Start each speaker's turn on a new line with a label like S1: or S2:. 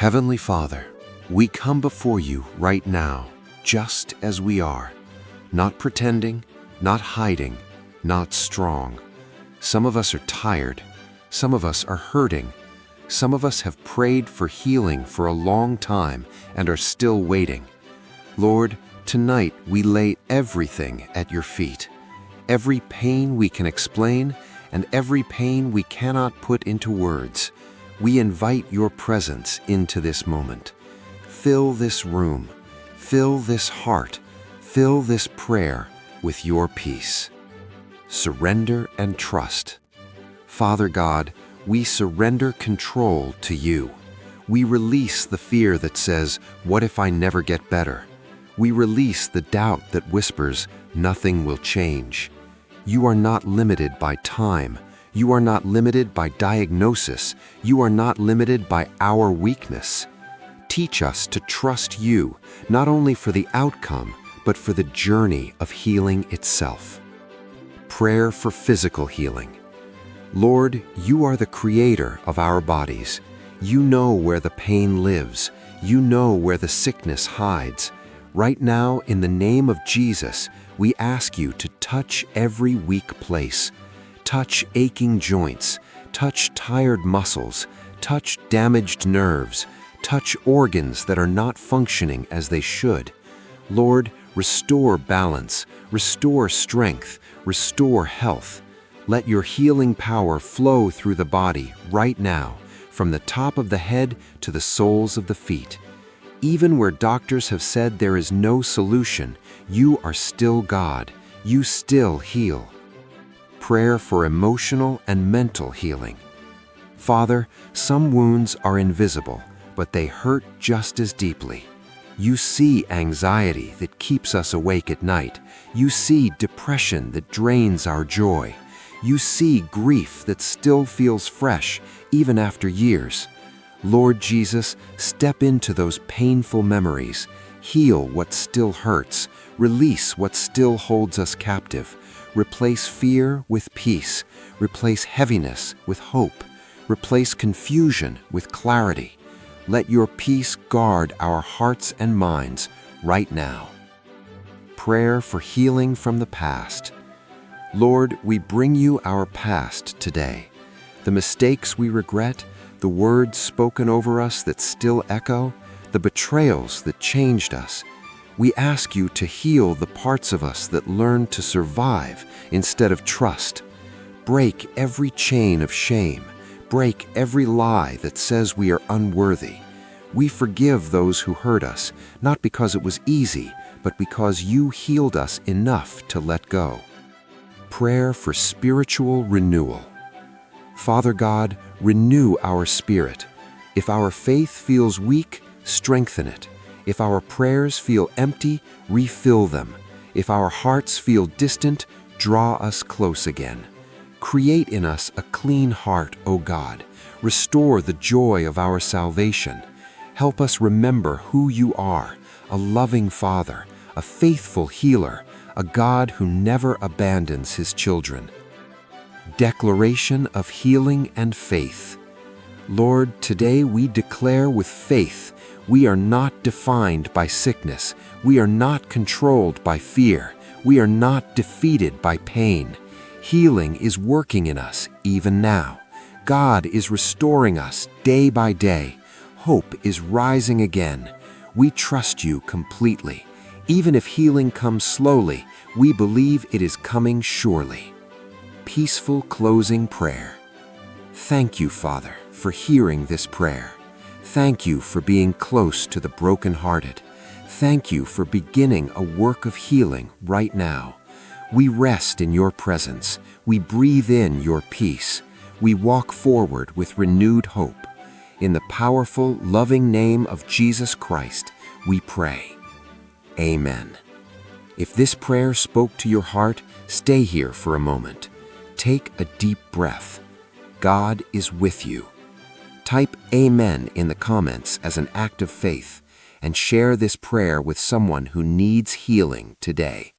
S1: Heavenly Father, we come before you right now, just as we are, not pretending, not hiding, not strong. Some of us are tired, some of us are hurting, some of us have prayed for healing for a long time and are still waiting. Lord, tonight we lay everything at your feet. Every pain we can explain and every pain we cannot put into words. We invite your presence into this moment. Fill this room, fill this heart, fill this prayer with your peace. Surrender and trust. Father God, we surrender control to you. We release the fear that says, "What if I never get better?" We release the doubt that whispers, "Nothing will change." You are not limited by time. You are not limited by diagnosis. You are not limited by our weakness. Teach us to trust you, not only for the outcome, but for the journey of healing itself. Prayer for physical healing. Lord, you are the creator of our bodies. You know where the pain lives. You know where the sickness hides. Right now, in the name of Jesus, we ask you to touch every weak place. Touch aching joints, touch tired muscles, touch damaged nerves, touch organs that are not functioning as they should. Lord, restore balance, restore strength, restore health. Let your healing power flow through the body right now, from the top of the head to the soles of the feet. Even where doctors have said there is no solution, you are still God. You still heal. Prayer for emotional and mental healing. Father, some wounds are invisible, but they hurt just as deeply. You see anxiety that keeps us awake at night. You see depression that drains our joy. You see grief that still feels fresh, even after years. Lord Jesus, step into those painful memories. Heal what still hurts. Release what still holds us captive. Replace fear with peace. Replace heaviness with hope. Replace confusion with clarity. Let your peace guard our hearts and minds right now. Prayer for healing from the past. Lord, we bring you our past today. The mistakes we regret, the words spoken over us that still echo, the betrayals that changed us. We ask you to heal the parts of us that learn to survive instead of trust. Break every chain of shame. Break every lie that says we are unworthy. We forgive those who hurt us, not because it was easy, but because you healed us enough to let go. Prayer for spiritual renewal. Father God, renew our spirit. If our faith feels weak, strengthen it. If our prayers feel empty, refill them. If our hearts feel distant, draw us close again. Create in us a clean heart, O God. Restore the joy of our salvation. Help us remember who you are, a loving Father, a faithful healer, a God who never abandons his children. Declaration of healing and faith. Lord, today we declare with faith, we are not defined by sickness. We are not controlled by fear. We are not defeated by pain. Healing is working in us even now. God is restoring us day by day. Hope is rising again. We trust you completely. Even if healing comes slowly, we believe it is coming surely. Peaceful closing prayer. Thank you, Father, for hearing this prayer. Thank you for being close to the brokenhearted. Thank you for beginning a work of healing right now. We rest in your presence. We breathe in your peace. We walk forward with renewed hope. In the powerful, loving name of Jesus Christ, we pray. Amen. If this prayer spoke to your heart, stay here for a moment. Take a deep breath. God is with you. Type Amen in the comments as an act of faith and share this prayer with someone who needs healing today.